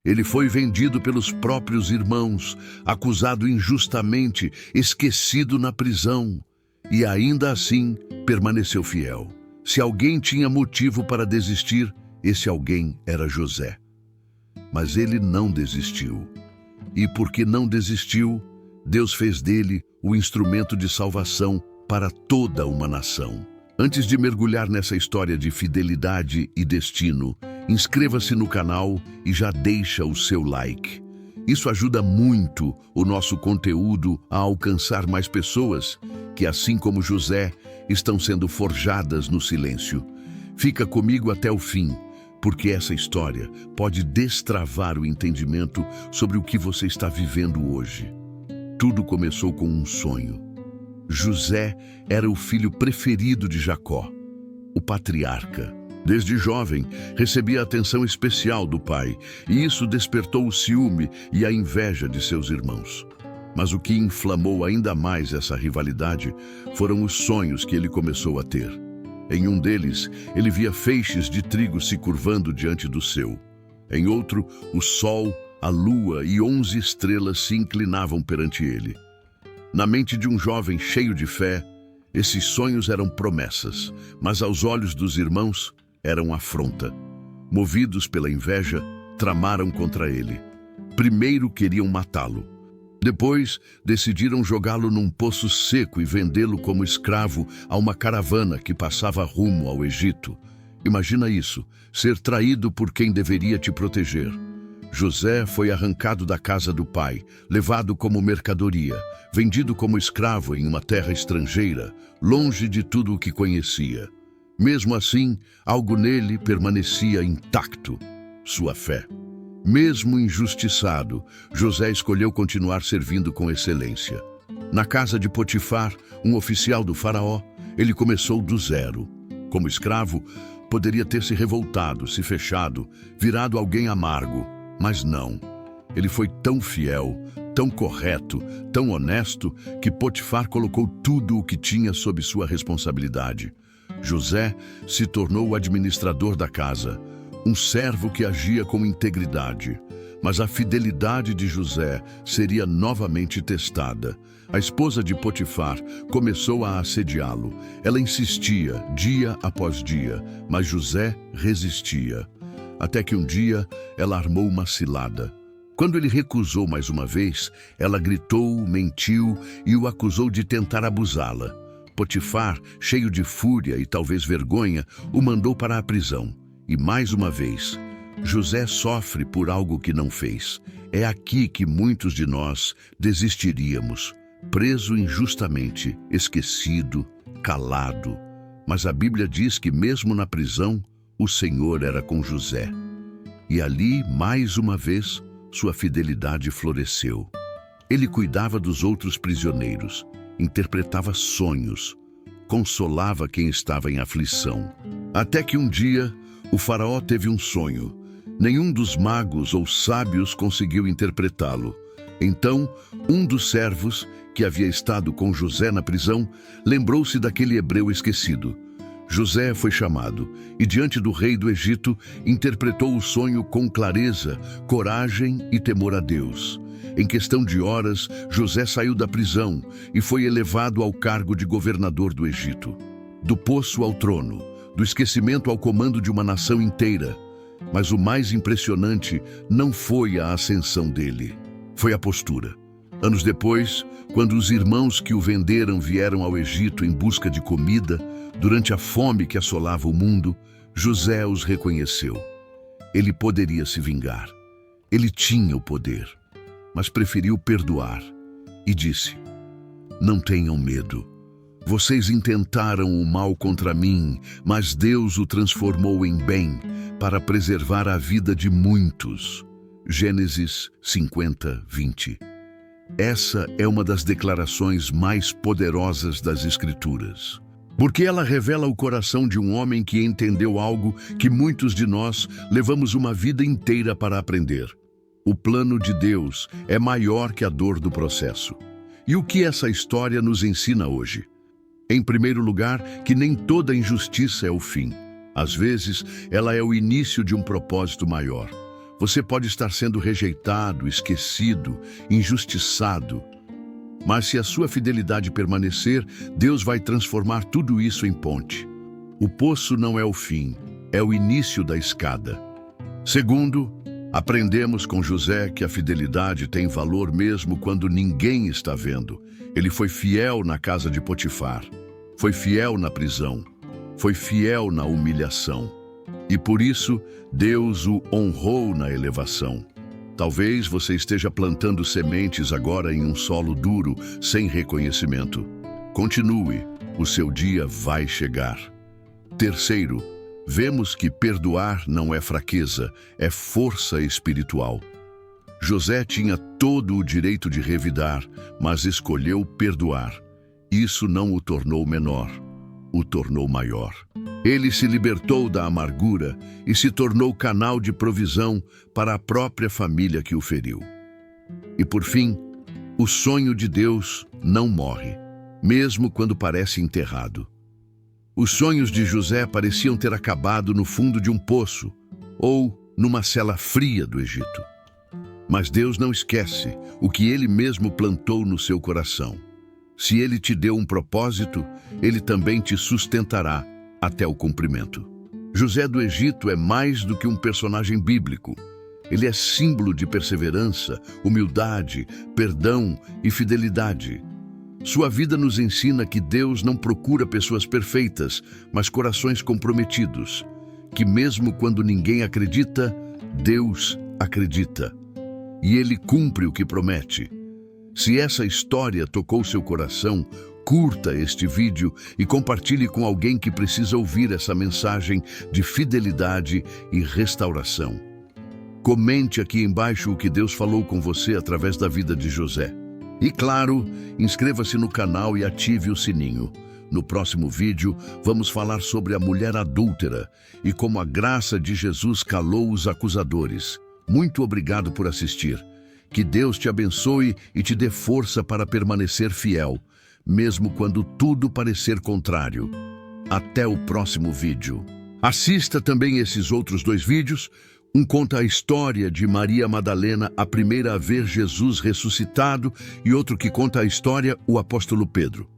Ele foi vendido pelos próprios irmãos, acusado injustamente, esquecido na prisão. E ainda assim permaneceu fiel. Se alguém tinha motivo para desistir, esse alguém era José. Mas ele não desistiu. E porque não desistiu, Deus fez dele o instrumento de salvação para toda uma nação. Antes de mergulhar nessa história de fidelidade e destino, inscreva-se no canal e já deixa o seu like. Isso ajuda muito o nosso conteúdo a alcançar mais pessoas que, assim como José, estão sendo forjadas no silêncio. Fica comigo até o fim, porque essa história pode destravar o entendimento sobre o que você está vivendo hoje. Tudo começou com um sonho. José era o filho preferido de Jacó, o patriarca. Desde jovem, recebia atenção especial do pai, e isso despertou o ciúme e a inveja de seus irmãos. Mas o que inflamou ainda mais essa rivalidade foram os sonhos que ele começou a ter. Em um deles, ele via feixes de trigo se curvando diante do seu. Em outro, o sol, a lua e 11 estrelas se inclinavam perante ele. Na mente de um jovem cheio de fé, esses sonhos eram promessas, mas aos olhos dos irmãos eram afronta. Movidos pela inveja, tramaram contra ele. Primeiro queriam matá-lo. Depois, decidiram jogá-lo num poço seco e vendê-lo como escravo a uma caravana que passava rumo ao Egito. Imagina isso, ser traído por quem deveria te proteger. José foi arrancado da casa do pai, levado como mercadoria, vendido como escravo em uma terra estrangeira, longe de tudo o que conhecia. Mesmo assim, algo nele permanecia intacto: sua fé. Mesmo injustiçado, José escolheu continuar servindo com excelência. Na casa de Potifar, um oficial do faraó, ele começou do zero. Como escravo, poderia ter se revoltado, se fechado, virado alguém amargo. Mas não. Ele foi tão fiel, tão correto, tão honesto, que Potifar colocou tudo o que tinha sob sua responsabilidade. José se tornou o administrador da casa, um servo que agia com integridade. Mas a fidelidade de José seria novamente testada. A esposa de Potifar começou a assediá-lo. Ela insistia, dia após dia, mas José resistia. Até que um dia ela armou uma cilada. Quando ele recusou mais uma vez, ela gritou, mentiu e o acusou de tentar abusá-la. Potifar, cheio de fúria e talvez vergonha, o mandou para a prisão. E mais uma vez, José sofre por algo que não fez. É aqui que muitos de nós desistiríamos, preso injustamente, esquecido, calado. Mas a Bíblia diz que mesmo na prisão, o Senhor era com José. E ali, mais uma vez, sua fidelidade floresceu. Ele cuidava dos outros prisioneiros, interpretava sonhos, consolava quem estava em aflição. Até que um dia, o faraó teve um sonho. Nenhum dos magos ou sábios conseguiu interpretá-lo. Então, um dos servos, que havia estado com José na prisão, lembrou-se daquele hebreu esquecido. José foi chamado e, diante do rei do Egito, interpretou o sonho com clareza, coragem e temor a Deus. Em questão de horas, José saiu da prisão e foi elevado ao cargo de governador do Egito. Do poço ao trono, do esquecimento ao comando de uma nação inteira. Mas o mais impressionante não foi a ascensão dele, foi a postura. Anos depois, quando os irmãos que o venderam vieram ao Egito em busca de comida, durante a fome que assolava o mundo, José os reconheceu. Ele poderia se vingar. Ele tinha o poder, mas preferiu perdoar e disse: "Não tenham medo. Vocês intentaram o mal contra mim, mas Deus o transformou em bem para preservar a vida de muitos." Gênesis 50, 20. Essa é uma das declarações mais poderosas das Escrituras, porque ela revela o coração de um homem que entendeu algo que muitos de nós levamos uma vida inteira para aprender. O plano de Deus é maior que a dor do processo. E o que essa história nos ensina hoje? Em primeiro lugar, que nem toda injustiça é o fim. Às vezes, ela é o início de um propósito maior. Você pode estar sendo rejeitado, esquecido, injustiçado. Mas se a sua fidelidade permanecer, Deus vai transformar tudo isso em ponte. O poço não é o fim, é o início da escada. Segundo, aprendemos com José que a fidelidade tem valor mesmo quando ninguém está vendo. Ele foi fiel na casa de Potifar, foi fiel na prisão, foi fiel na humilhação. E por isso, Deus o honrou na elevação. Talvez você esteja plantando sementes agora em um solo duro, sem reconhecimento. Continue, o seu dia vai chegar. Terceiro, vemos que perdoar não é fraqueza, é força espiritual. José tinha todo o direito de revidar, mas escolheu perdoar. Isso não o tornou menor, o tornou maior. Ele se libertou da amargura e se tornou canal de provisão para a própria família que o feriu. E por fim, o sonho de Deus não morre, mesmo quando parece enterrado. Os sonhos de José pareciam ter acabado no fundo de um poço ou numa cela fria do Egito. Mas Deus não esquece o que Ele mesmo plantou no seu coração. Se Ele te deu um propósito, Ele também te sustentará até o cumprimento. José do Egito é mais do que um personagem bíblico. Ele é símbolo de perseverança, humildade, perdão e fidelidade. Sua vida nos ensina que Deus não procura pessoas perfeitas, mas corações comprometidos. Que mesmo quando ninguém acredita, Deus acredita. E Ele cumpre o que promete. Se essa história tocou seu coração, curta este vídeo e compartilhe com alguém que precisa ouvir essa mensagem de fidelidade e restauração. Comente aqui embaixo o que Deus falou com você através da vida de José. E claro, inscreva-se no canal e ative o sininho. No próximo vídeo, vamos falar sobre a mulher adúltera e como a graça de Jesus calou os acusadores. Muito obrigado por assistir. Que Deus te abençoe e te dê força para permanecer fiel, mesmo quando tudo parecer contrário. Até o próximo vídeo. Assista também esses outros 2 vídeos. Um conta a história de Maria Madalena, a primeira a ver Jesus ressuscitado, e outro que conta a história, o apóstolo Pedro.